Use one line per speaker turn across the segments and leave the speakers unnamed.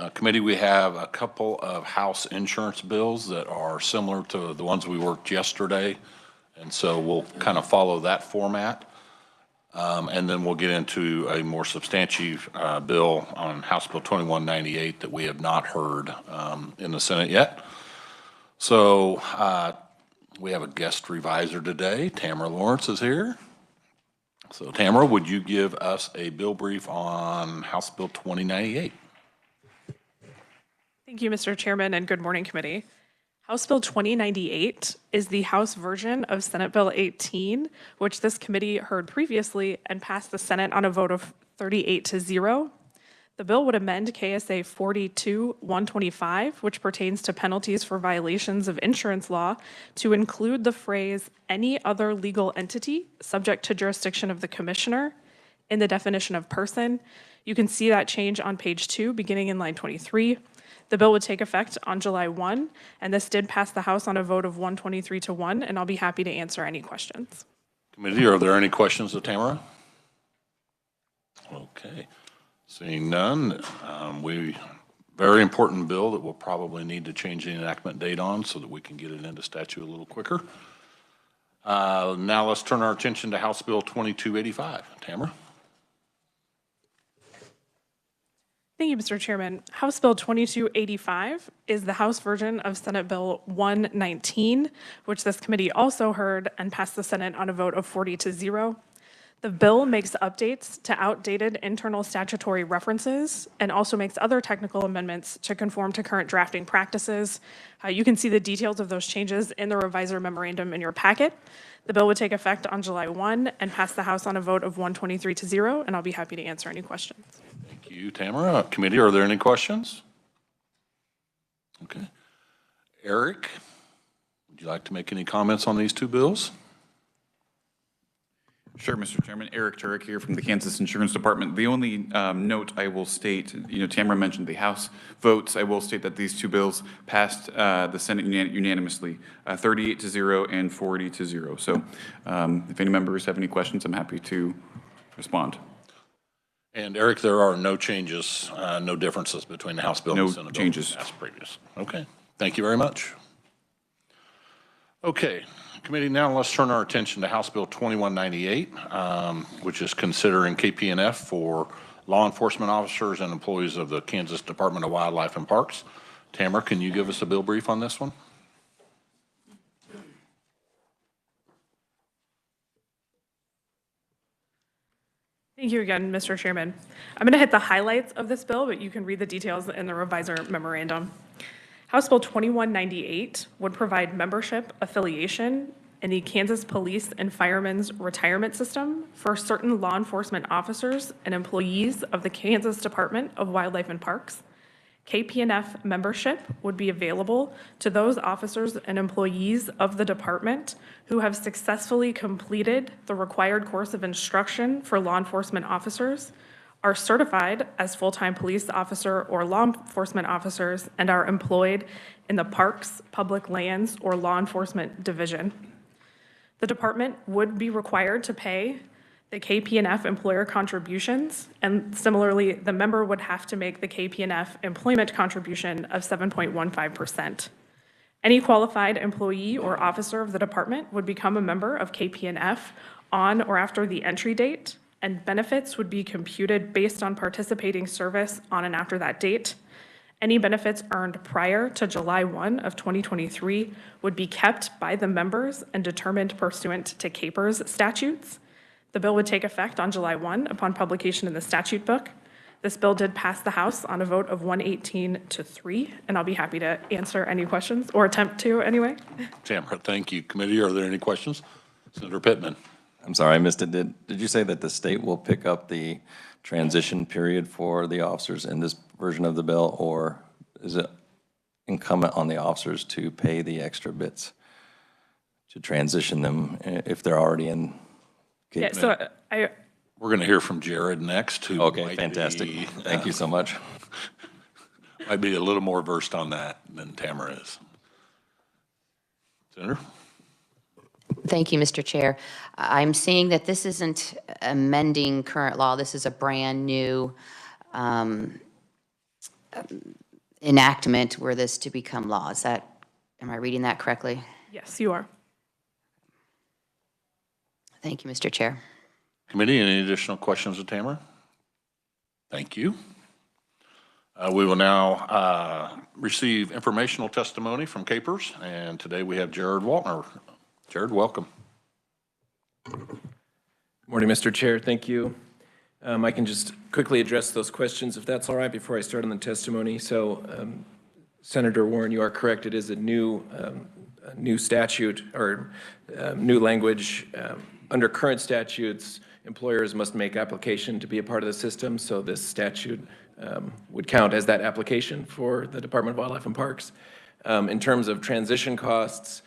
Committee, we have a couple of house insurance bills that are similar to the ones we worked yesterday, and so we'll kind of follow that format. And then we'll get into a more substantive bill on House Bill 2198 that we have not heard in the Senate yet. So we have a guest reviser today. Tamara Lawrence is here. So Tamara, would you give us a bill brief on House Bill 2098?
Thank you, Mr. Chairman, and good morning, committee. House Bill 2098 is the House version of Senate Bill 18, which this committee heard previously and passed the Senate on a vote of 38-0. The bill would amend KSA 42-125, which pertains to penalties for violations of insurance law, to include the phrase "any other legal entity subject to jurisdiction of the commissioner" in the definition of person. You can see that change on page 2, beginning in line 23. The bill would take effect on July 1, and this did pass the House on a vote of 123-1, and I'll be happy to answer any questions.
Committee, are there any questions of Tamara? Okay, seeing none, very important bill that we'll probably need to change the enactment date on so that we can get it into statute a little quicker. Now let's turn our attention to House Bill 2285. Tamara?
Thank you, Mr. Chairman. House Bill 2285 is the House version of Senate Bill 119, which this committee also heard and passed the Senate on a vote of 40-0. The bill makes updates to outdated internal statutory references and also makes other technical amendments to conform to current drafting practices. You can see the details of those changes in the revisor memorandum in your packet. The bill would take effect on July 1 and pass the House on a vote of 123-0, and I'll be happy to answer any questions.
Thank you, Tamara. Committee, are there any questions? Okay. Eric, would you like to make any comments on these two bills?
Sure, Mr. Chairman. Eric Turek here from the Kansas Insurance Department. The only note I will state, Tamara mentioned the House votes. I will state that these two bills passed the Senate unanimously, 38-0 and 40-0. So if any members have any questions, I'm happy to respond.
And Eric, there are no changes, no differences between the House bill and the Senate bill?
No changes.
As previous. Okay, thank you very much. Okay, committee, now let's turn our attention to House Bill 2198, which is considering KPNF for law enforcement officers and employees of the Kansas Department of Wildlife and Parks. Tamara, can you give us a bill brief on this one?
Thank you again, Mr. Chairman. I'm going to hit the highlights of this bill, but you can read the details in the revisor memorandum. House Bill 2198 would provide membership affiliation in the Kansas Police and Firemen's Retirement System for certain law enforcement officers and employees of the Kansas Department of Wildlife and Parks. KPNF membership would be available to those officers and employees of the department who have successfully completed the required course of instruction for law enforcement officers, are certified as full-time police officer or law enforcement officers, and are employed in the Parks, Public Lands, or Law Enforcement Division. The department would be required to pay the KPNF employer contributions, and similarly, the member would have to make the KPNF employment contribution of 7.15%. Any qualified employee or officer of the department would become a member of KPNF on or after the entry date, and benefits would be computed based on participating service on and after that date. Any benefits earned prior to July 1 of 2023 would be kept by the members and determined pursuant to KPERS statutes. The bill would take effect on July 1 upon publication in the statute book. This bill did pass the House on a vote of 118-3, and I'll be happy to answer any questions, or attempt to anyway.
Tamara, thank you. Committee, are there any questions? Senator Pittman.
I'm sorry, I missed it. Did you say that the state will pick up the transition period for the officers in this version of the bill, or is it incumbent on the officers to pay the extra bits to transition them if they're already in?
Yeah, so
we're going to hear from Jared next. Who
okay, fantastic. Thank you so much.
Might be a little more versed on that than Tamara is. Senator?
Thank you, Mr. Chair. I'm seeing that this isn't amending current law. This is a brand new enactment were this to become law. Am I reading that correctly?
Yes, you are.
Thank you, Mr. Chair.
Committee, any additional questions of Tamara? Thank you. We will now receive informational testimony from Capers, and today we have Jared Waltner. Jared, welcome.
Morning, Mr. Chair. Thank you. I can just quickly address those questions, if that's all right, before I start on the testimony. So, Senator Warren, you are correct. It is a new statute or new language. Under current statutes, employers must make application to be a part of the system. So this statute would count as that application for the Department of Wildlife and Parks. In terms of transition costs,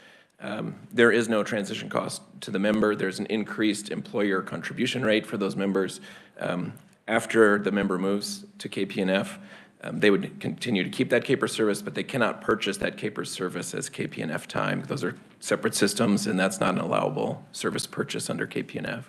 there is no transition cost to the member. There's an increased employer contribution rate for those members. After the member moves to KPNF, they would continue to keep that CAPER service, but they cannot purchase that CAPER service as KPNF time. Those are separate systems, and that's not an allowable service purchase under KPNF.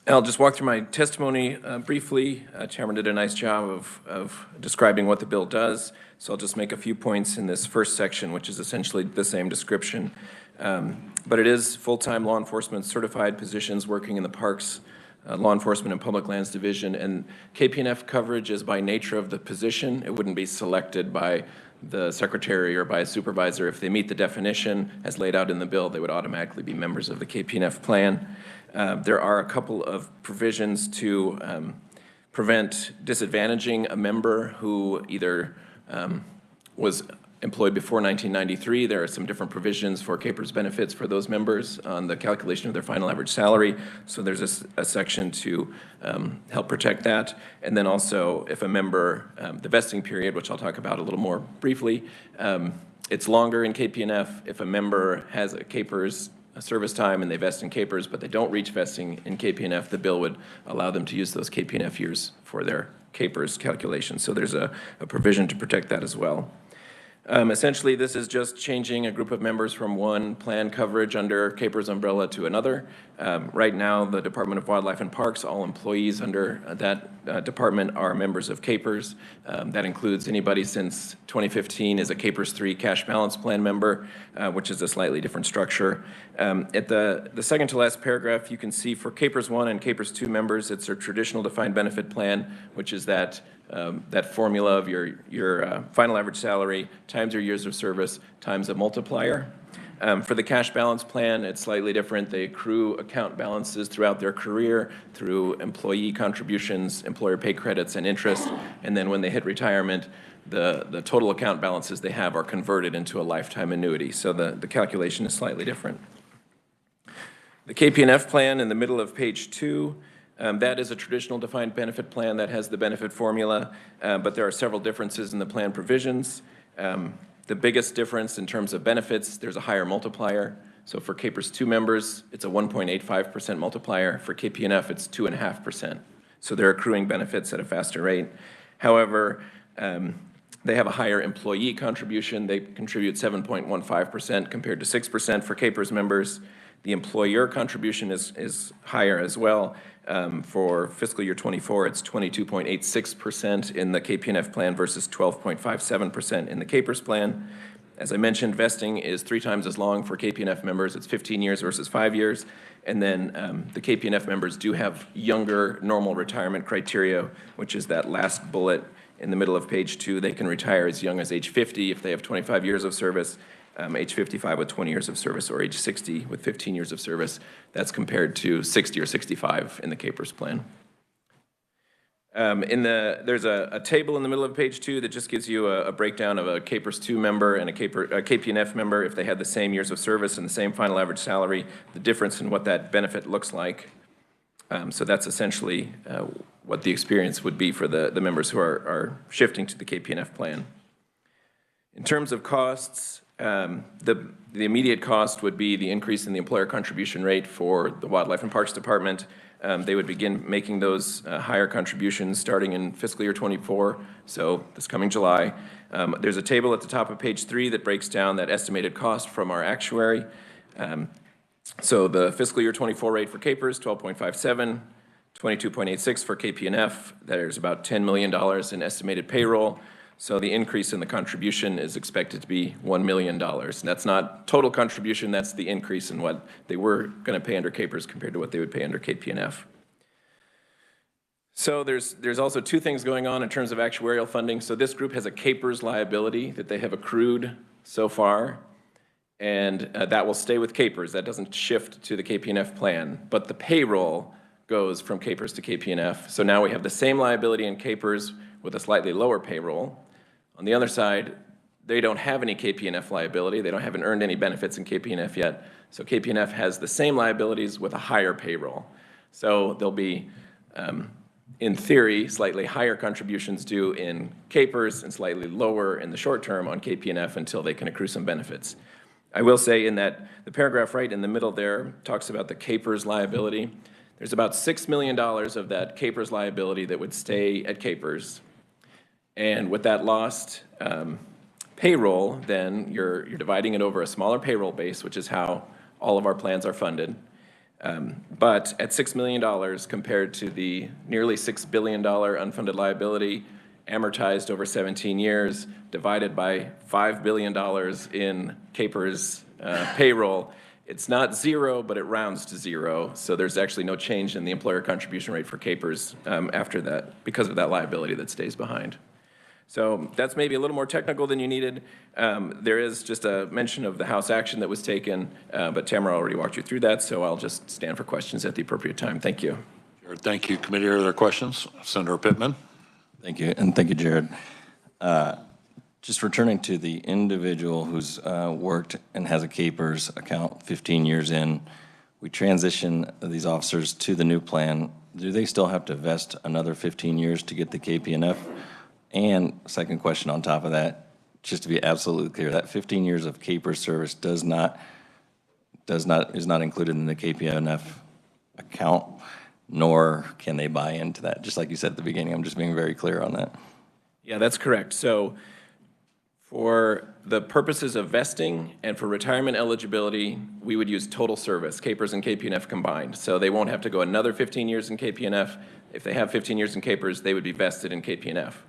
I'll just walk through my testimony briefly. Chairman did a nice job of describing what the bill does, so I'll just make a few points in this first section, which is essentially the same description. But it is full-time law enforcement certified positions working in the Parks, Law Enforcement and Public Lands Division, and KPNF coverage is by nature of the position. It wouldn't be selected by the secretary or by a supervisor. If they meet the definition as laid out in the bill, they would automatically be members of the KPNF plan. There are a couple of provisions to prevent disadvantaging a member who either was employed before 1993. There are some different provisions for CAPERS benefits for those members on the calculation of their final average salary. So there's a section to help protect that. And then also, if a member, the vesting period, which I'll talk about a little more briefly, it's longer in KPNF. If a member has a CAPERS service time and they vest in CAPERS, but they don't reach vesting in KPNF, the bill would allow them to use those KPNF years for their CAPERS calculation. So there's a provision to protect that as well. Essentially, this is just changing a group of members from one plan coverage under CAPERS umbrella to another. Right now, the Department of Wildlife and Parks, all employees under that department are members of CAPERS. That includes anybody since 2015 is a CAPERS 3 cash balance plan member, which is a slightly different structure. At the second to last paragraph, you can see for CAPERS 1 and CAPERS 2 members, it's a traditional defined benefit plan, which is that formula of your final average salary times your years of service times a multiplier. For the cash balance plan, it's slightly different. They accrue account balances throughout their career through employee contributions, employer pay credits, and interest. And then when they hit retirement, the total account balances they have are converted into a lifetime annuity. So the calculation is slightly different. The KPNF plan in the middle of page 2, that is a traditional defined benefit plan that has the benefit formula, but there are several differences in the plan provisions. The biggest difference in terms of benefits, there's a higher multiplier. So for CAPERS 2 members, it's a 1.85% multiplier. For KPNF, it's 2.5%. So they're accruing benefits at a faster rate. However, they have a higher employee contribution. They contribute 7.15% compared to 6% for CAPERS members. The employer contribution is higher as well. For fiscal year 24, it's 22.86% in the KPNF plan versus 12.57% in the CAPERS plan. As I mentioned, vesting is 3 times as long for KPNF members. It's 15 years versus 5 years. And then the KPNF members do have younger normal retirement criteria, which is that last bullet in the middle of page 2. They can retire as young as age 50 if they have 25 years of service. Age 55 with 20 years of service, or age 60 with 15 years of service. That's compared to 60 or 65 in the CAPERS plan. There's a table in the middle of page 2 that just gives you a breakdown of a CAPERS 2 member and a KPNF member if they had the same years of service and the same final average salary, the difference in what that benefit looks like. So that's essentially what the experience would be for the members who are shifting to the KPNF plan. In terms of costs, the immediate cost would be the increase in the employer contribution rate for the Wildlife and Parks Department. They would begin making those higher contributions starting in fiscal year 24, so this coming July. There's a table at the top of page 3 that breaks down that estimated cost from our actuary. So the fiscal year 24 rate for CAPERS, 12.57, 22.86 for KP&F. There's about $10 million in estimated payroll. So the increase in the contribution is expected to be $1 million. And that's not total contribution, that's the increase in what they were going to pay under KPERS compared to what they would pay under KP&F. So there's also two things going on in terms of actuarial funding. So this group has a KPERS liability that they have accrued so far, and that will stay with KPERS. That doesn't shift to the KP&F plan, but the payroll goes from KPERS to KP&F. So now we have the same liability in KPERS with a slightly lower payroll. On the other side, they don't have any KP&F liability. They haven't earned any benefits in KP&F yet. So KP&F has the same liabilities with a higher payroll. So there'll be, in theory, slightly higher contributions due in KPERS and slightly lower in the short term on KP&F until they can accrue some benefits. I will say in that the paragraph right in the middle there talks about the KPERS liability. There's about $6 million of that KPERS liability that would stay at KPERS. And with that lost payroll, then you're dividing it over a smaller payroll base, which is how all of our plans are funded. But at $6 million compared to the nearly $6 billion unfunded liability amortized over 17 years, divided by $5 billion in KPERS payroll, it's not zero, but it rounds to zero. So there's actually no change in the employer contribution rate for KPERS after that, because of that liability that stays behind. So that's maybe a little more technical than you needed. There is just a mention of the House action that was taken, but Tamara already walked you through that, so I'll just stand for questions at the appropriate time. Thank you.
Jared, thank you. Committee, are there questions? Senator Pittman.
Thank you, and thank you, Jared. Just returning to the individual who's worked and has a KPERS account 15 years in, we transition these officers to the new plan. Do they still have to vest another 15 years to get the KP&F? And second question on top of that, just to be absolutely clear, that 15 years of KPERS service is not included in the KP&F account, nor can they buy into that. Just like you said at the beginning, I'm just being very clear on that.
Yeah, that's correct. So for the purposes of vesting and for retirement eligibility, we would use total service, KPERS and KP&F combined. So they won't have to go another 15 years in KP&F. If they have 15 years in KPERS, they would be vested in KP&F.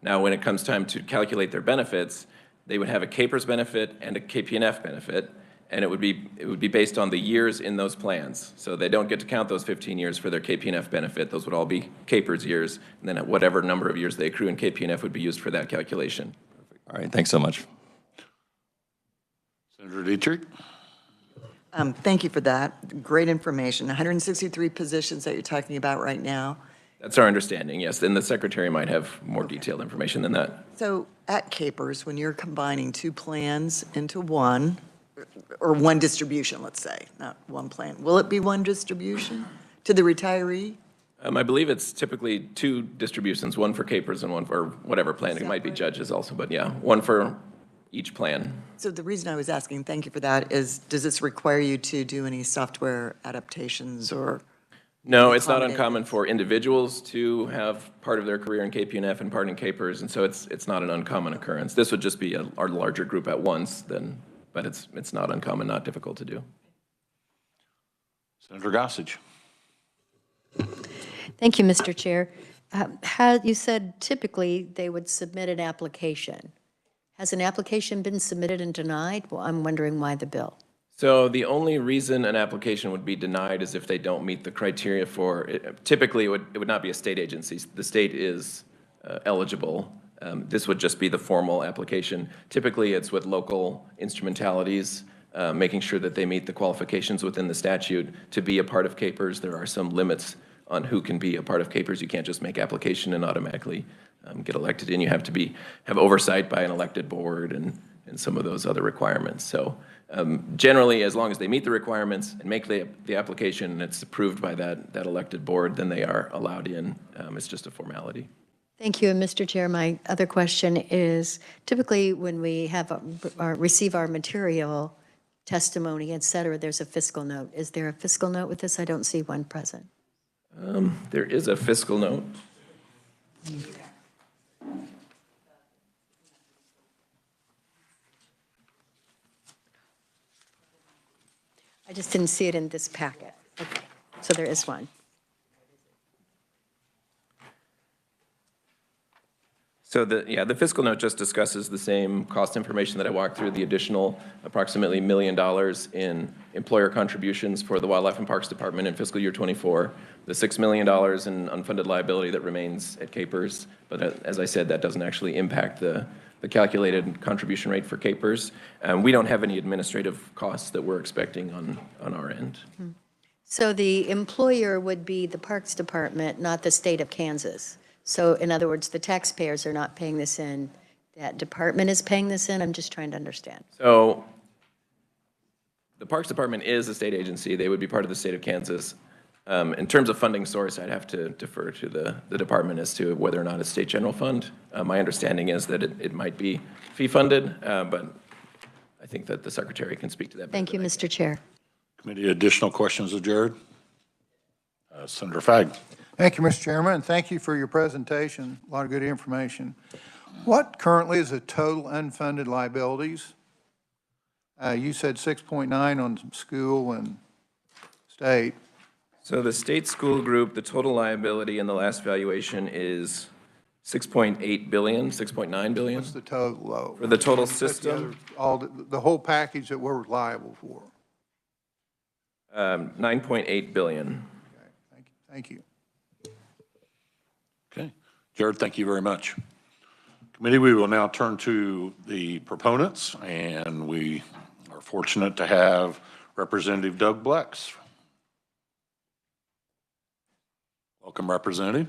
Now, when it comes time to calculate their benefits, they would have a KPERS benefit and a KP&F benefit, and it would be based on the years in those plans. So they don't get to count those 15 years for their KP&F benefit. Those would all be KPERS years, and then at whatever number of years they accrue in KP&F would be used for that calculation.
All right, thanks so much.
Senator Dietrich.
Thank you for that. Great information. 163 positions that you're talking about right now.
That's our understanding, yes. And the secretary might have more detailed information than that.
So at KPERS, when you're combining two plans into one, or one distribution, let's say, not one plan, will it be one distribution to the retiree?
I believe it's typically two distributions, one for KPERS and one for whatever plan. It might be judges also, but yeah, one for each plan.
So the reason I was asking, thank you for that, is does this require you to do any software adaptations or?
No, it's not uncommon for individuals to have part of their career in KP&F and part in KPERS, and so it's not an uncommon occurrence. This would just be our larger group at once, but it's not uncommon, not difficult to do.
Senator Gossage.
Thank you, Mr. Chair. You said typically they would submit an application. Has an application been submitted and denied? Well, I'm wondering why the bill.
So the only reason an application would be denied is if they don't meet the criteria for it. Typically, it would not be a state agency. The state is eligible. This would just be the formal application. Typically, it's with local instrumentalities, making sure that they meet the qualifications within the statute to be a part of KPERS. There are some limits on who can be a part of KPERS. You can't just make application and automatically get elected in. You have to have oversight by an elected board and some of those other requirements. So generally, as long as they meet the requirements and make the application and it's approved by that elected board, then they are allowed in. It's just a formality.
Thank you. And Mr. Chair, my other question is, typically when we receive our material, testimony, et cetera, there's a fiscal note. Is there a fiscal note with this? I don't see one present.
There is a fiscal note.
I just didn't see it in this packet. Okay, so there is one.
So the fiscal note just discusses the same cost information that I walked through, the additional approximately $1 million in employer contributions for the Wildlife and Parks Department in fiscal year '24, the $6 million in unfunded liability that remains at Capers. But as I said, that doesn't actually impact the calculated contribution rate for Capers. We don't have any administrative costs that we're expecting on our end.
So the employer would be the Parks Department, not the state of Kansas. So in other words, the taxpayers are not paying this in, that department is paying this in? I'm just trying to understand.
So the Parks Department is a state agency. They would be part of the state of Kansas. In terms of funding source, I'd have to defer to the department as to whether or not it's state general fund. My understanding is that it might be fee funded, but I think that the secretary can speak to that.
Thank you, Mr. Chair.
Committee, additional questions of Jared? Senator Fagg.
Thank you, Mr. Chairman, and thank you for your presentation. A lot of good information. What currently is the total unfunded liabilities? You said 6.9 on school and state.
So the state school group, the total liability in the last valuation is 6.8 billion, 6.9 billion.
What's the total, though?
For the total
Put
system?
together all the whole package that we're liable for.
9.8 billion.
Okay, thank you.
Okay. Jared, thank you very much. Committee, we will now turn to the proponents, and we are fortunate to have Representative Doug Blex. Welcome, Representative.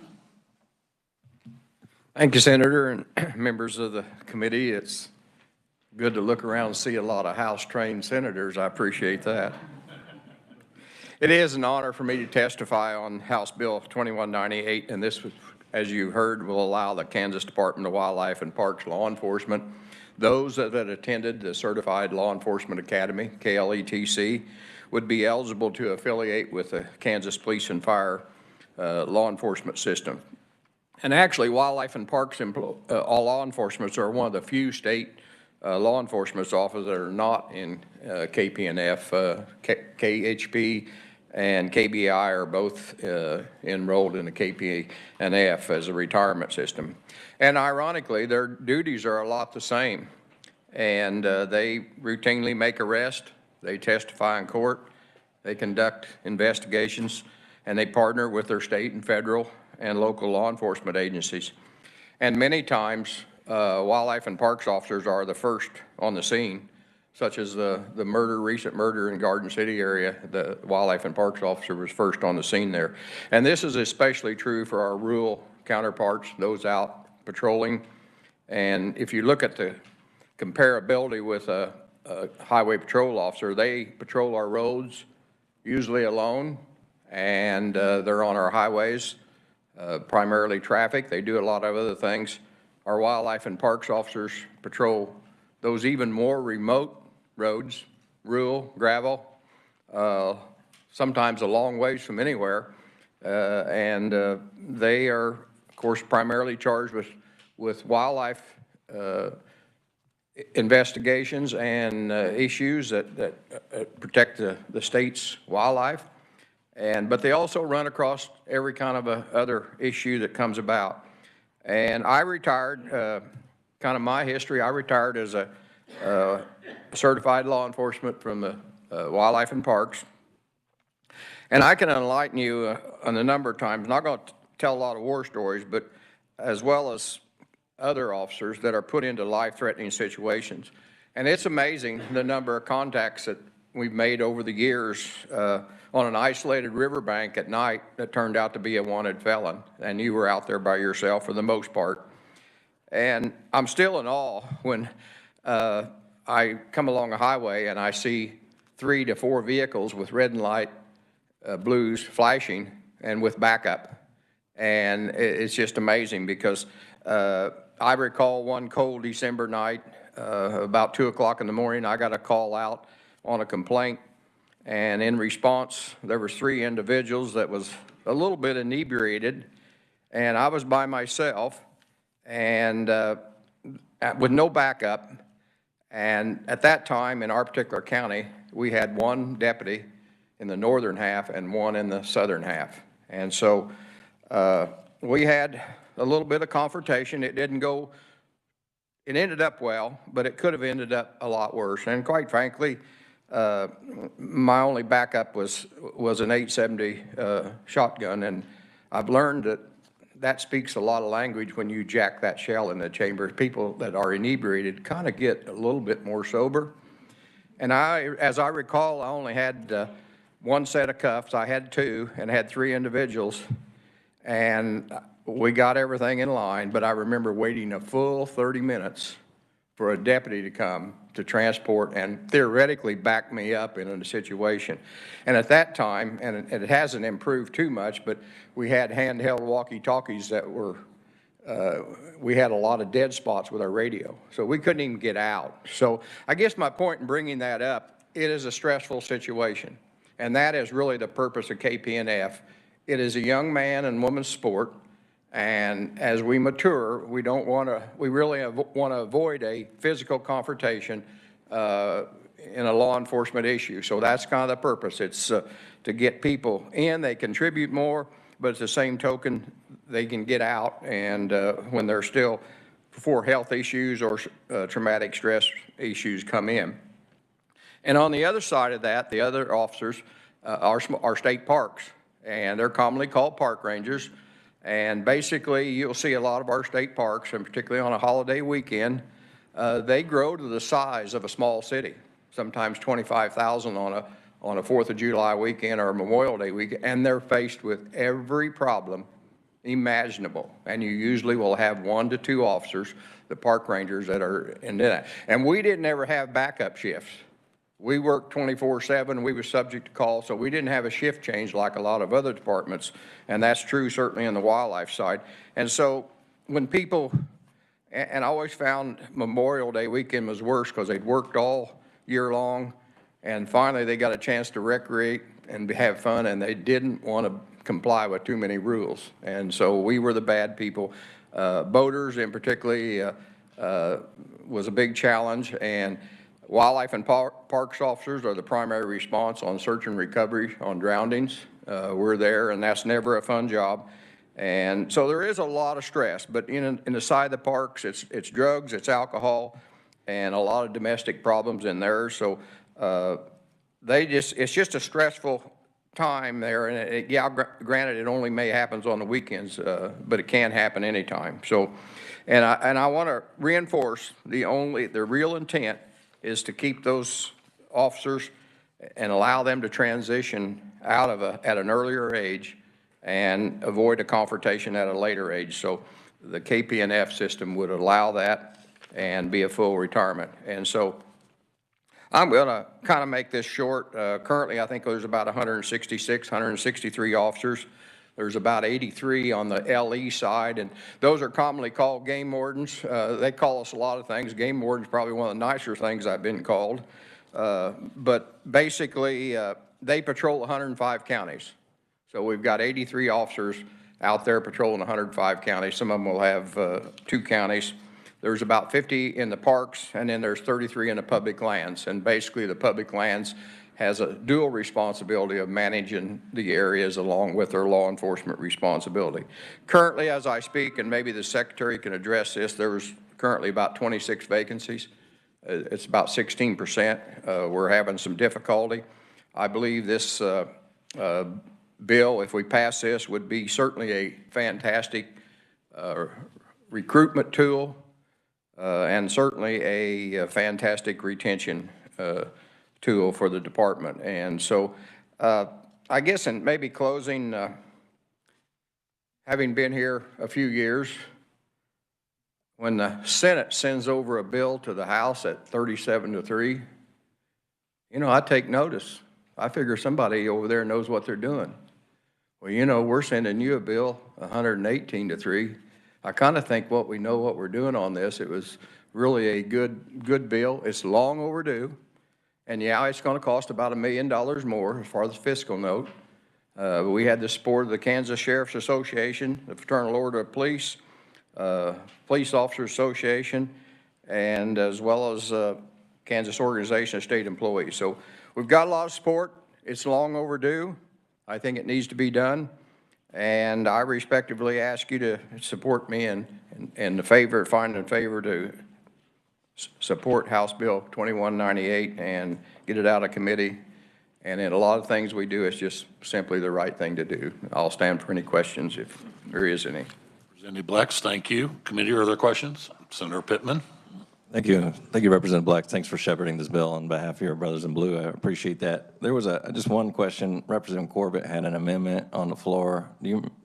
Thank you, Senator, and members of the committee. It's good to look around and see a lot of House-trained senators. I appreciate that. It is an honor for me to testify on House Bill 2198, and this, as you heard, will allow the Kansas Department of Wildlife and Parks law enforcement, those that attended the Certified Law Enforcement Academy, KLETC, would be eligible to affiliate with the Kansas Police and Fire law enforcement system. And actually, Wildlife and Parks all law enforcement are one of the few state law enforcement officers that are not in KPNF. KHP and KBI are both enrolled in the KPNF as a retirement system. And ironically, their duties are a lot the same. And they routinely make arrests, they testify in court, they conduct investigations, and they partner with their state and federal and local law enforcement agencies. And many times, Wildlife and Parks officers are the first on the scene, such as the recent murder in Garden City area. The Wildlife and Parks officer was first on the scene there. And this is especially true for our rural counterparts, those out patrolling. And if you look at the comparability with a highway patrol officer, they patrol our roads usually alone, and they're on our highways, primarily traffic. They do a lot of other things. Our Wildlife and Parks officers patrol those even more remote roads, rural, gravel, sometimes a long ways from anywhere. And they are, of course, primarily charged with wildlife investigations and issues that protect the state's wildlife. But they also run across every kind of other issue that comes about. And I retired, kind of my history, I retired as a certified law enforcement from the Wildlife and Parks. And I can enlighten you on a number of times, not going to tell a lot of war stories, but as well as other officers that are put into life-threatening situations. And it's amazing the number of contacts that we've made over the years on an isolated riverbank at night that turned out to be a wanted felon, and you were out there by yourself for the most part. And I'm still in awe when I come along a highway and I see 3 to 4 vehicles with red and light blues flashing and with backup. And it's just amazing because I recall one cold December night, about 2 o'clock in the morning, I got a call out on a complaint. And in response, there was 3 individuals that was a little bit inebriated, and I was by myself and with no backup. And at that time in our particular county, we had 1 deputy in the northern half and 1 in the southern half. And so we had a little bit of confrontation. It didn't go, it ended up well, but it could have ended up a lot worse. And quite frankly, my only backup was an 870 shotgun, and I've learned that speaks a lot of language when you jack that shell in the chamber. People that are inebriated kind of get a little bit more sober. And as I recall, I only had one set of cuffs. I had two and had three individuals, and we got everything in line, but I remember waiting a full 30 minutes for a deputy to come to transport and theoretically back me up in a situation. And at that time, and it hasn't improved too much, but we had handheld walkie-talkies that were, we had a lot of dead spots with our radio, so we couldn't even get out. So I guess my point in bringing that up, it is a stressful situation, and that is really the purpose of KPNF. It is a young man and woman's sport, and as we mature, we really want to avoid a physical confrontation in a law enforcement issue. So that's kind of the purpose. It's to get people in, they contribute more, but at the same token, they can get out, and when they're still, before health issues or traumatic stress issues come in. And on the other side of that, the other officers are state parks, and they're commonly called park rangers. And basically, you'll see a lot of our state parks, and particularly on a holiday weekend, they grow to the size of a small city, sometimes 25,000 on a 4th of July weekend or a Memorial Day weekend, and they're faced with every problem imaginable. And you usually will have 1 to 2 officers, the park rangers, that are in that. And we didn't ever have backup shifts. We worked 24/7. We were subject to call, so we didn't have a shift change like a lot of other departments, and that's true certainly in the wildlife side. And so when people, and I always found Memorial Day weekend was worse because they'd worked all year long, and finally they got a chance to recreate and have fun, and they didn't want to comply with too many rules. And so we were the bad people. Boaters in particularly was a big challenge, and wildlife and parks officers are the primary response on search and recovery on drownings. We're there, and that's never a fun job. And so there is a lot of stress, but in the side of the parks, it's drugs, it's alcohol, and a lot of domestic problems in there. So it's just a stressful time there. And yeah, granted, it only may happens on the weekends, but it can happen anytime. So, and I want to reinforce the real intent is to keep those officers and allow them to transition out of at an earlier age and avoid a confrontation at a later age. So the KPNF system would allow that and be a full retirement. And so I'm going to kind of make this short. Currently, I think there's about 166, 163 officers. There's about 83 on the LE side, and those are commonly called game wardens. They call us a lot of things. Game warden's probably one of the nicer things I've been called. But basically, they patrol 105 counties. So we've got 83 officers out there patrolling 105 counties. Some of them will have 2 counties. There's about 50 in the parks, and then there's 33 in the public lands. And basically, the public lands has a dual responsibility of managing the areas along with their law enforcement responsibility. Currently, as I speak, and maybe the secretary can address this, there's currently about 26 vacancies. It's about 16%. We're having some difficulty. I believe this bill, if we pass this, would be certainly a fantastic recruitment tool and certainly a fantastic retention tool for the department. And so I guess in maybe closing, having been here a few years, when the Senate sends over a bill to the House at 37-3, you know, I take notice. I figure somebody over there knows what they're doing. Well, you know, we're sending you a bill 118-3. I kind of think we know what we're doing on this. It was really a good bill. It's long overdue. And yeah, it's going to cost about $1 million more as far as the fiscal note. We had the support of the Kansas Sheriff's Association, the Fraternal Order of Police, Police Officers Association, and as well as Kansas Organization of State Employees. So we've got a lot of support. It's long overdue. I think it needs to be done. And I respectfully ask you to support me in the favor, find in favor to support House Bill 2198 and get it out of committee. And in a lot of things we do, it's just simply the right thing to do. I'll stand for any questions if there is any.
Representative Blex, thank you. Committee, are there questions? Senator Pittman?
Thank you. Thank you, Representative Black. Thanks for shepherding this bill on behalf of your brothers in blue. I appreciate that. There was just one question. Representative Corbett had an amendment on the floor.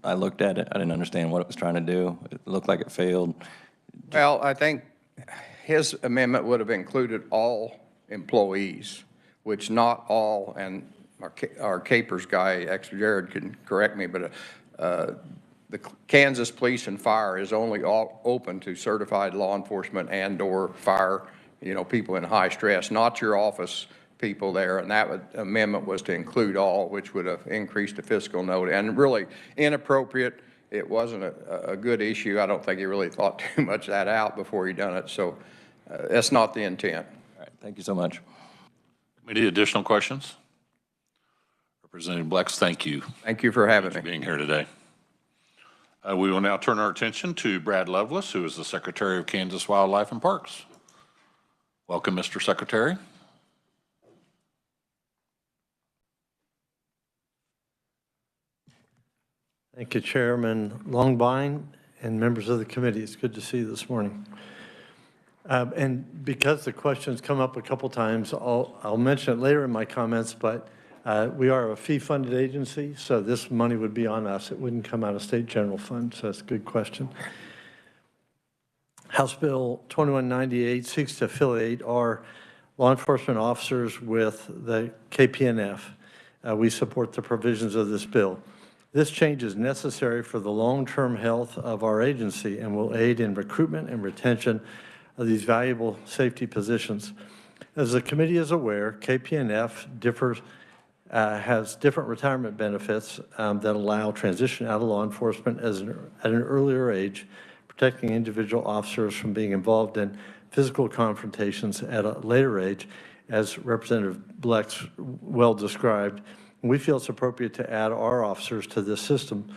I looked at it. I didn't understand what it was trying to do. It looked like it failed.
Well, I think his amendment would have included all employees, which not all, and our Capers guy, ex-Jared, can correct me, but the Kansas Police and Fire is only open to certified law enforcement and/or fire, people in high stress, not your office people there. And that amendment was to include all, which would have increased the fiscal note. And really inappropriate. It wasn't a good issue. I don't think he really thought too much of that out before he done it. So that's not the intent.
All right. Thank you so much.
Committee, additional questions? Representative Blex, thank you.
Thank you for having me.
Being here today. We will now turn our attention to Brad Lovelace, who is the Secretary of Kansas Wildlife and Parks. Welcome, Mr. Secretary.
Thank you, Chairman Longbine and members of the committee. It's good to see you this morning. And because the question's come up a couple times, I'll mention it later in my comments, but we are a fee-funded agency, so this money would be on us. It wouldn't come out of state general fund, so that's a good question. House Bill 2198 seeks to affiliate our law enforcement officers with the KPNF. We support the provisions of this bill. This change is necessary for the long-term health of our agency and will aid in recruitment and retention of these valuable safety positions. As the committee is aware, KPNF has different retirement benefits that allow transition out of law enforcement at an earlier age, protecting individual officers from being involved in physical confrontations at a later age, as Representative Blex well described. We feel it's appropriate to add our officers to this system.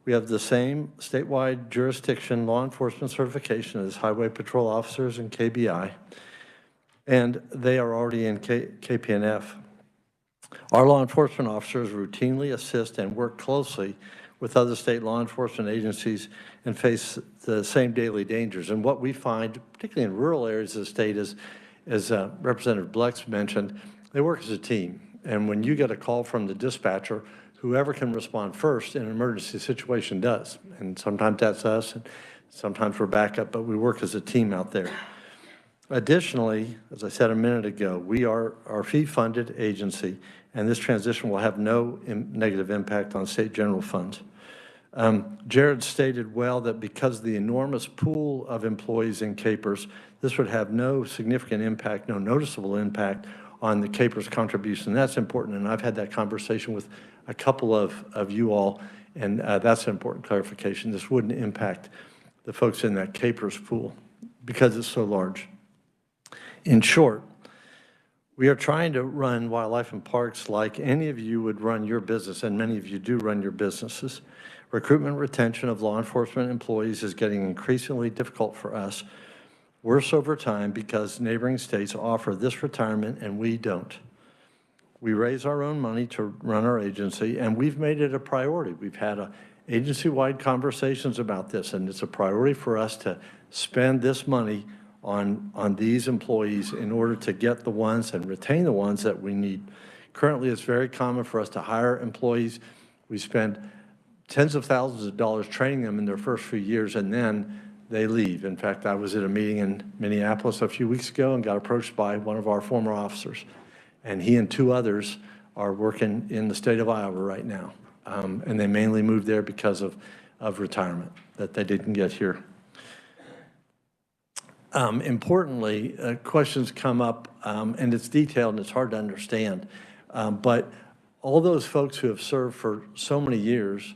We have the same statewide jurisdiction law enforcement certification as highway patrol officers and KBI, and they are already in KPNF. Our law enforcement officers routinely assist and work closely with other state law enforcement agencies and face the same daily dangers. And what we find, particularly in rural areas of the state, is, as Representative Blex mentioned, they work as a team. And when you get a call from the dispatcher, whoever can respond first in an emergency situation does. And sometimes that's us, and sometimes we're backup, but we work as a team out there. Additionally, as I said a minute ago, we are our fee-funded agency, and this transition will have no negative impact on state general funds. Jared stated well that because of the enormous pool of employees in Capers, this would have no significant impact, no noticeable impact on the Capers contribution. That's important, and I've had that conversation with a couple of you all, and that's an important clarification. This wouldn't impact the folks in that Capers pool because it's so large. In short, we are trying to run wildlife and parks like any of you would run your business, and many of you do run your businesses. Recruitment and retention of law enforcement employees is getting increasingly difficult for us, worse over time because neighboring states offer this retirement and we don't. We raise our own money to run our agency, and we've made it a priority. We've had agency-wide conversations about this, and it's a priority for us to spend this money on these employees in order to get the ones and retain the ones that we need. Currently, it's very common for us to hire employees. We spend tens of thousands of dollars training them in their first few years, and then they leave. In fact, I was at a meeting in Minneapolis a few weeks ago and got approached by one of our former officers, and he and two others are working in the state of Iowa right now, and they mainly moved there because of retirement that they didn't get here. Importantly, questions come up, and it's detailed and it's hard to understand, but all those folks who have served for so many years,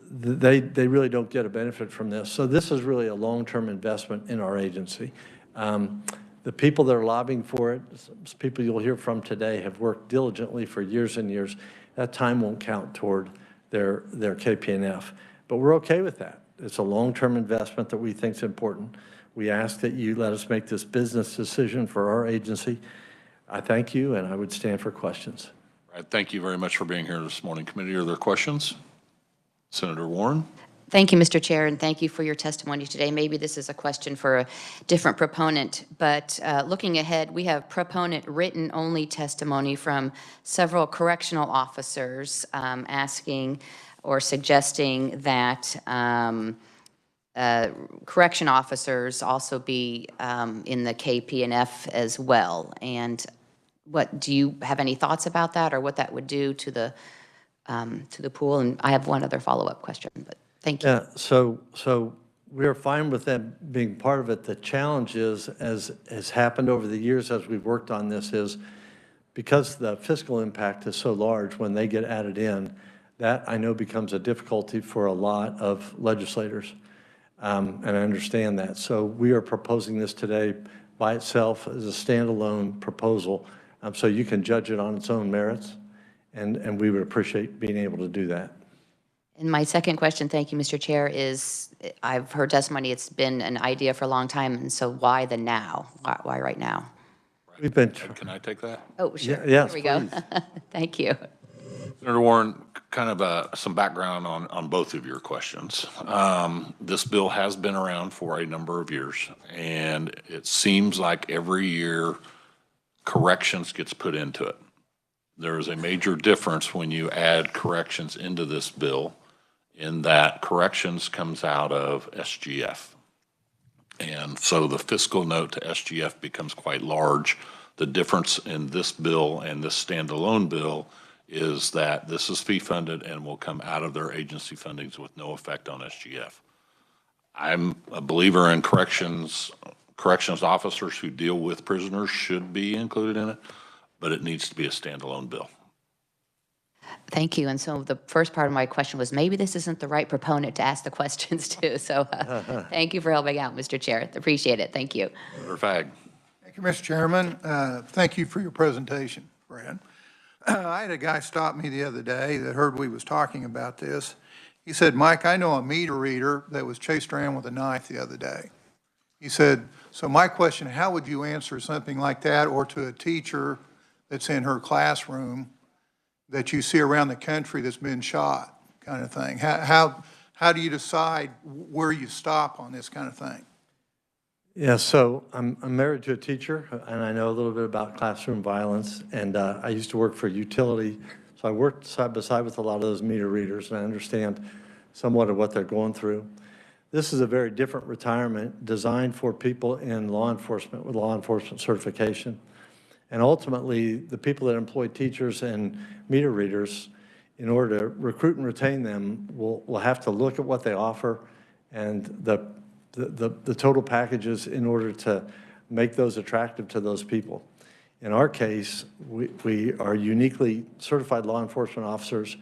they really don't get a benefit from this. So this is really a long-term investment in our agency. The people that are lobbying for it, people you'll hear from today, have worked diligently for years and years. That time won't count toward their KPNF. But we're okay with that. It's a long-term investment that we think is important. We ask that you let us make this business decision for our agency. I thank you, and I would stand for questions.
All right, thank you very much for being here this morning. Committee, are there questions? Senator Warren?
Thank you, Mr. Chair, and thank you for your testimony today. Maybe this is a question for a different proponent, but looking ahead, we have proponent written-only testimony from several correctional officers asking or suggesting that correction officers also be in the KPNF as well. And do you have any thoughts about that, or what that would do to the pool? And I have one other follow-up question, but thank you.
Yeah, so we're fine with them being part of it. The challenge is, as has happened over the years as we've worked on this, is because the fiscal impact is so large when they get added in, that I know becomes a difficulty for a lot of legislators. And I understand that. So we are proposing this today by itself as a standalone proposal, so you can judge it on its own merits, and we would appreciate being able to do that.
And my second question, thank you, Mr. Chair, is I've heard testimony, it's been an idea for a long time, and so why the now? Why right now?
We've been.
Can I take that?
Oh, sure.
Yes,
Here we go.
please.
Thank you.
Senator Warren, kind of some background on both of your questions. This bill has been around for a number of years, and it seems like every year corrections gets put into it. There is a major difference when you add corrections into this bill, in that corrections comes out of SGF. And so the fiscal note to SGF becomes quite large. The difference in this bill and this standalone bill is that this is fee funded and will come out of their agency fundings with no effect on SGF. I'm a believer in corrections officers who deal with prisoners should be included in it, but it needs to be a standalone bill.
Thank you. And so the first part of my question was, maybe this isn't the right proponent to ask the questions to. So thank you for helping out, Mr. Chair. Appreciate it. Thank you.
Senator Fagg.
Thank you, Mr. Chairman. Thank you for your presentation, Brad. I had a guy stop me the other day that heard we was talking about this. He said, Mike, I know a meter reader that was chased around with a knife the other day. He said, so my question, how would you answer something like that, or to a teacher that's in her classroom that you see around the country that's been shot, kind of thing? How do you decide where you stop on this kind of thing?
Yeah, so I'm married to a teacher, and I know a little bit about classroom violence, and I used to work for utility, so I worked side by side with a lot of those meter readers, and I understand somewhat of what they're going through. This is a very different retirement designed for people in law enforcement with law enforcement certification. And ultimately, the people that employ teachers and meter readers, in order to recruit and retain them, will have to look at what they offer and the total packages in order to make those attractive to those people. In our case, we are uniquely certified law enforcement officers.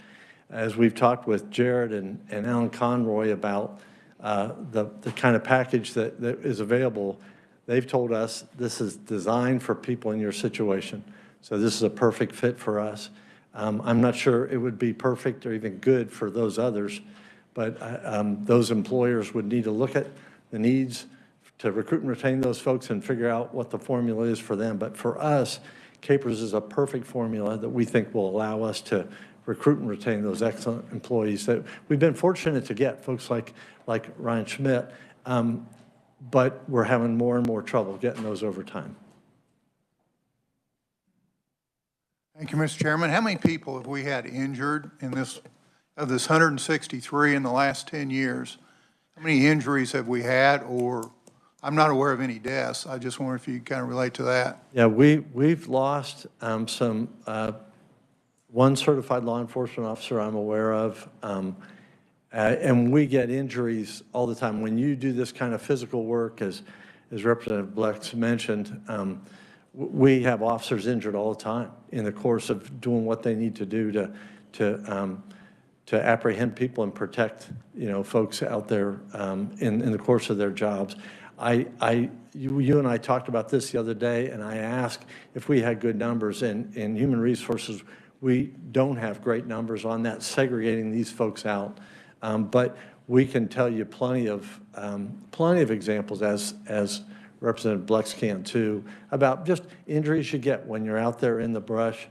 As we've talked with Jared and Alan Conroy about the kind of package that is available, they've told us this is designed for people in your situation. So this is a perfect fit for us. I'm not sure it would be perfect or even good for those others, but those employers would need to look at the needs to recruit and retain those folks and figure out what the formula is for them. But for us, CAPERS is a perfect formula that we think will allow us to recruit and retain those excellent employees that we've been fortunate to get, folks like Ryan Schmidt, but we're having more and more trouble getting those over time.
Thank you, Mr. Chairman. How many people have we had injured in this, of this 163 in the last 10 years? How many injuries have we had? Or I'm not aware of any deaths. I just wonder if you kind of relate to that.
Yeah, we've lost one certified law enforcement officer I'm aware of, and we get injuries all the time. When you do this kind of physical work, as Representative Blex mentioned, we have officers injured all the time in the course of doing what they need to do to apprehend people and protect, folks out there in the course of their jobs. You and I talked about this the other day, and I asked if we had good numbers, and Human Resources We don't have great numbers on that, segregating these folks out. But we can tell you plenty of examples, as Representative Blex can too, about just injuries you get when you're out there in the brush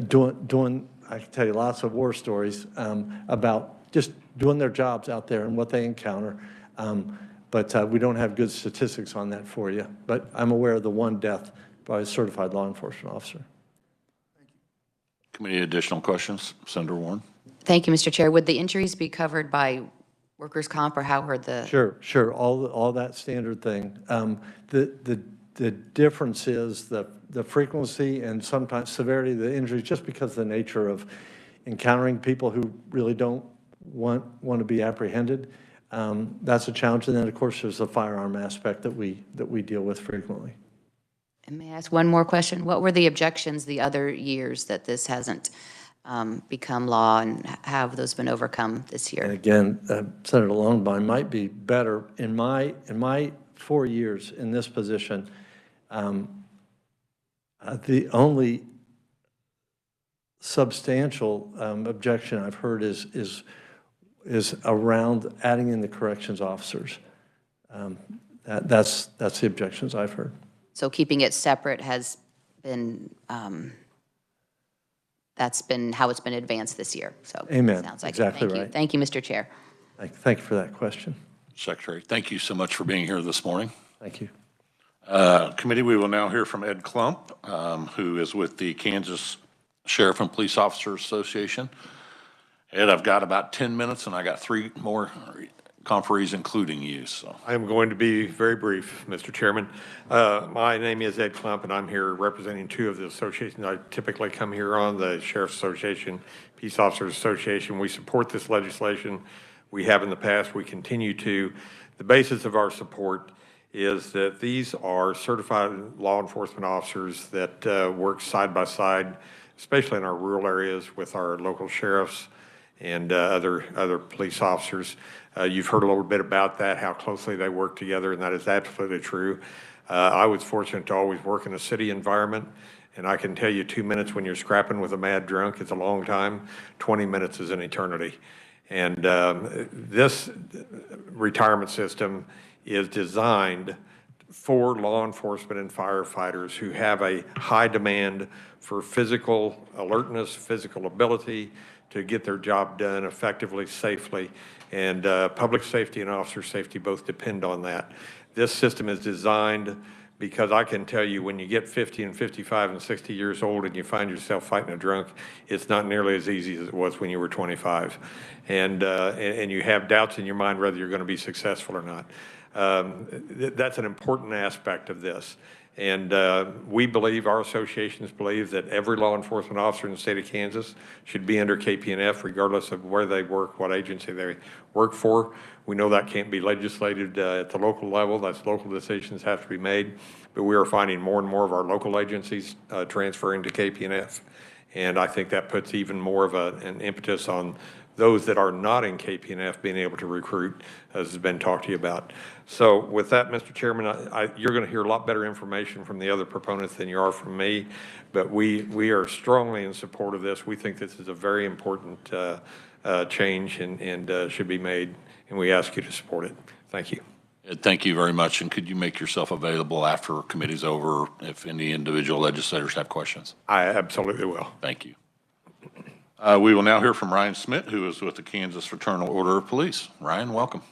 doing, I can tell you lots of war stories about just doing their jobs out there and what they encounter. But we don't have good statistics on that for you. But I'm aware of the one death by a certified law enforcement officer.
Committee, additional questions? Senator Warren?
Thank you, Mr. Chair. Would the injuries be covered by workers' comp, or how are the?
Sure, all that standard thing. The difference is the frequency and sometimes severity of the injuries, just because of the nature of encountering people who really don't want to be apprehended. That's a challenge. And then, of course, there's the firearm aspect that we deal with frequently.
And may I ask one more question? What were the objections the other years that this hasn't become law, and how have those been overcome this year?
And again, Senator Longbine might be better. In my 4 years in this position, the only substantial objection I've heard is around adding in the corrections officers. That's the objections I've heard.
So keeping it separate has been, that's been how it's been advanced this year. So
Amen.
Sounds like
exactly
Thank you.
right.
Thank you, Mr. Chair.
Thank you for that question.
Secretary, thank you so much for being here this morning.
Thank you.
Committee, we will now hear from Ed Klump, who is with the Kansas Sheriff and Police Officers Association. Ed, I've got about 10 minutes, and I got 3 more conferees, including you. So
I am going to be very brief, Mr. Chairman. My name is Ed Klump, and I'm here representing 2 of the associations I typically come here on, the Sheriff's Association, Peace Officers Association. We support this legislation. We have in the past. We continue to. The basis of our support is that these are certified law enforcement officers that work side by side, especially in our rural areas with our local sheriffs and other police officers. You've heard a little bit about that, how closely they work together, and that is absolutely true. I was fortunate to always work in a city environment, and I can tell you 2 minutes when you're scrapping with a mad drunk is a long time. 20 minutes is an eternity. And this retirement system is designed for law enforcement and firefighters who have a high demand for physical alertness, physical ability to get their job done effectively, safely, and public safety and officer safety both depend on that. This system is designed because I can tell you when you get 50 and 55 and 60 years old and you find yourself fighting a drunk, it's not nearly as easy as it was when you were 25. And you have doubts in your mind whether you're going to be successful or not. That's an important aspect of this. And we believe, our associations believe, that every law enforcement officer in the state of Kansas should be under KP&F regardless of where they work, what agency they work for. We know that can't be legislated at the local level. That's local decisions have to be made. But we are finding more and more of our local agencies transferring to KP&F. And I think that puts even more of an impetus on those that are not in KP&F being able to recruit, as has been talked to you about. So with that, Mr. Chairman, you're going to hear a lot better information from the other proponents than you are from me, but we are strongly in support of this. We think this is a very important change and should be made, and we ask you to support it. Thank you.
Thank you very much. And could you make yourself available after committee's over if any individual legislators have questions?
I absolutely will.
Thank you. We will now hear from Ryan Smith, who is with the Kansas Fraternal Order of Police. Ryan, welcome.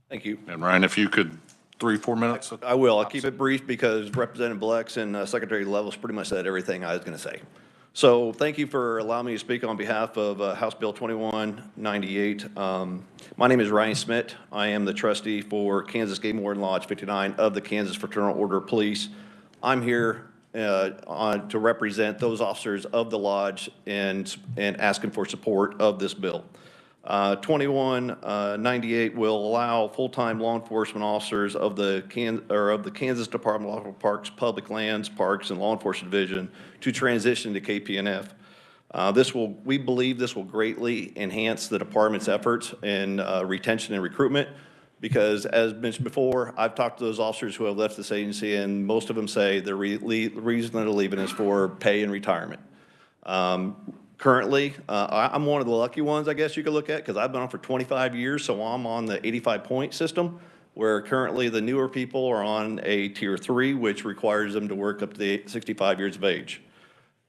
Thank you.
And Ryan, if you could, 3-4 minutes.
I will. I'll keep it brief because Representative Blex and Secretary Levels pretty much said everything I was going to say. So thank you for allowing me to speak on behalf of House Bill 2198. My name is Ryan Smith. I am the trustee for Kansas Game Warden Lodge 59 of the Kansas Fraternal Order of Police. I'm here to represent those officers of the lodge and asking for support of this bill. 2198 will allow full-time law enforcement officers of the Kansas Department of Local Parks, Public Lands, Parks, and Law Enforcement Division to transition to KP&F. We believe this will greatly enhance the department's efforts in retention and recruitment, Because as mentioned before, I've talked to those officers who have left this agency, and most of them say the reason they're leaving is for pay and retirement. Currently, I'm one of the lucky ones, I guess you could look at, because I've been on for 25 years, so I'm on the 85-point system, where currently the newer people are on a Tier 3, which requires them to work up to 65 years of age.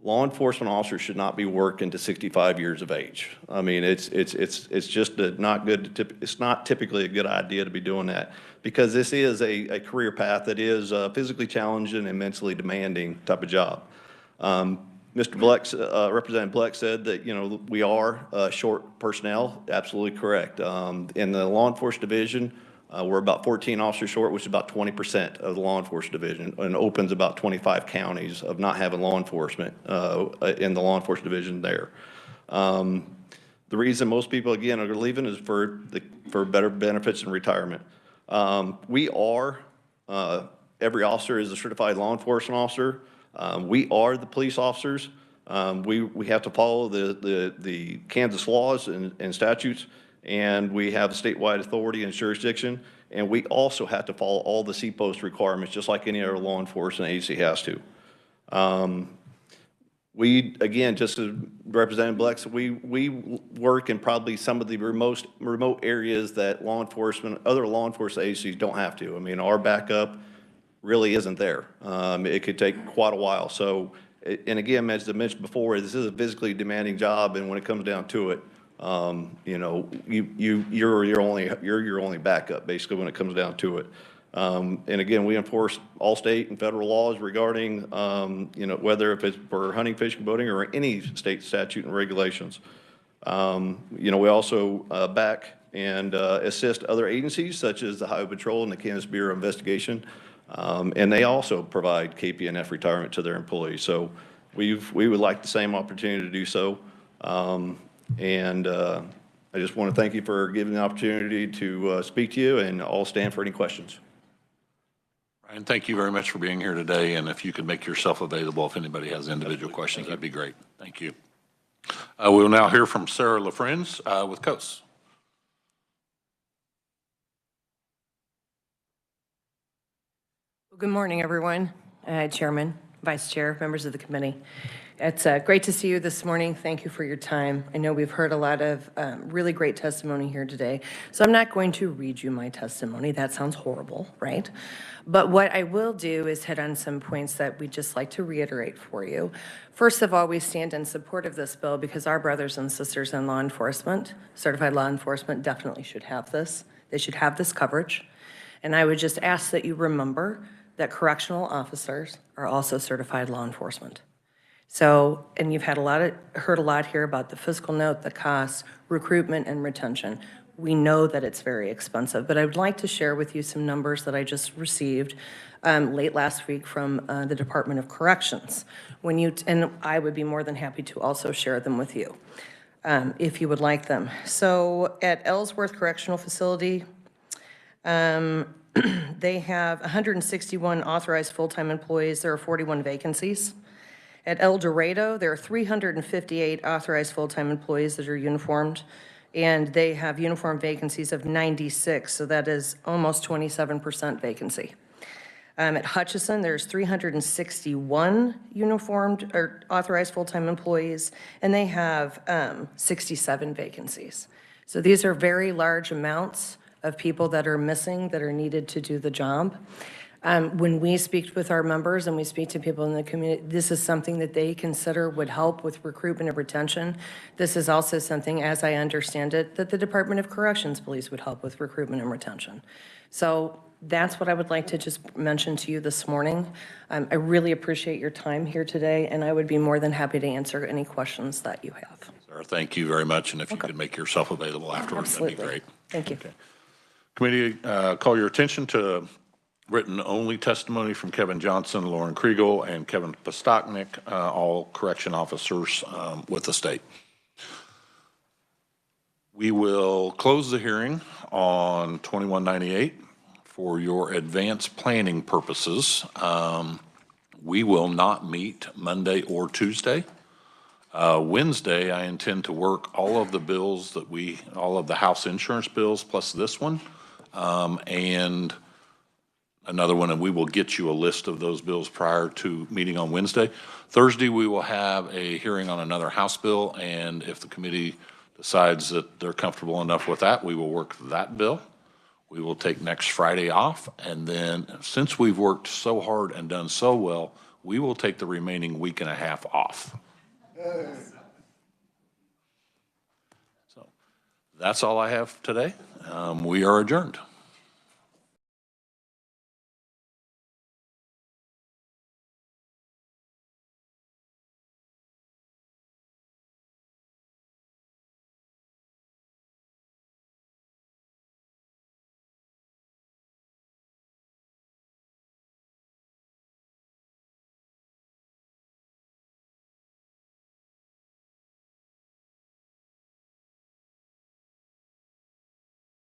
Law enforcement officers should not be working to 65 years of age. I mean, it's just not good. It's not typically a good idea to be doing that, because this is a career path that is physically challenging and mentally demanding type of job. Mr. Bleck, Representative Bleck said that, you know, we are short personnel. Absolutely correct. In the law enforcement division, we're about 14 officers short, which is about 20% of the law enforcement division, and opens about 25 counties of not having law enforcement in the law enforcement division there. The reason most people, again, are leaving is for better benefits and retirement. We are, every officer is a certified law enforcement officer. We are the police officers. We have to follow the Kansas laws and statutes, and we have statewide authority and jurisdiction, and we also have to follow all the C-post requirements, just like any other law enforcement agency has to. We, again, just as Representative Bleck said, we work in probably some of the remote areas that other law enforcement agencies don't have to. I mean, our backup really isn't there. It could take quite a while. So, and again, as I mentioned before, this is a physically demanding job, and when it comes down to it, you know, you're your only backup, basically, when it comes down to it. And again, we enforce all state and federal laws regarding, you know, whether if it's for hunting, fishing, boating, or any state statute and regulations. You know, we also back and assist other agencies, such as the Highway Patrol and the Kansas Bureau of Investigation. And they also provide KPNF retirement to their employees. So we would like the same opportunity to do so. I just want to thank you for giving the opportunity to speak to you, and I'll stand for any questions.
Ryan, thank you very much for being here today, and if you could make yourself available if anybody has individual questions, that'd be great. Thank you. We'll now hear from Sarah LaFrenz with KS.
Well, good morning, everyone. Chairman, Vice Chair, members of the committee. It's great to see you this morning. Thank you for your time. I know we've heard a lot of really great testimony here today, so I'm not going to read you my testimony. That sounds horrible, right? But what I will do is hit on some points that we'd just like to reiterate for you. First of all, we stand in support of this bill because our brothers and sisters in law enforcement, certified law enforcement, definitely should have this. They should have this coverage. And I would just ask that you remember that correctional officers are also certified law enforcement. So, and you've had heard a lot here about the fiscal note, the costs, recruitment, and retention. We know that it's very expensive, but I would like to share with you some numbers that I just received late last week from the Department of Corrections. And I would be more than happy to also share them with you if you would like them. So at Ellsworth Correctional Facility, they have 161 authorized full-time employees. There are 41 vacancies. At El Dorado, there are 358 authorized full-time employees that are uniformed, and they have uniform vacancies of 96, so that is almost 27% vacancy. At Hutchison, there's 361 uniformed or authorized full-time employees, and they have 67 vacancies. So these are very large amounts of people that are missing, that are needed to do the job. When we speak with our members and we speak to people in the community, this is something that they consider would help with recruitment and retention. This is also something, as I understand it, that the Department of Corrections believes would help with recruitment and retention. So that's what I would like to just mention to you this morning. I really appreciate your time here today, and I would be more than happy to answer any questions that you have.
Sarah, thank you very much, and if you could make yourself available afterwards, that'd be great.
Thank you.
Okay. Committee, call your attention to written only testimony from Kevin Johnson, Lauren Kriegel, and Kevin Postoknik, all correction officers with the state. We will close the hearing on 2198 for your advanced planning purposes. We will not meet Monday or Tuesday. Wednesday, I intend to work all of the bills that all of the house insurance bills plus this one and another one, and we will get you a list of those bills prior to meeting on Wednesday. Thursday, we will have a hearing on another House bill, and if the committee decides that they're comfortable enough with that, we will work that bill. We will take next Friday off, and then since we've worked so hard and done so well, we will take the remaining week and a half off. So that's all I have today. We are adjourned.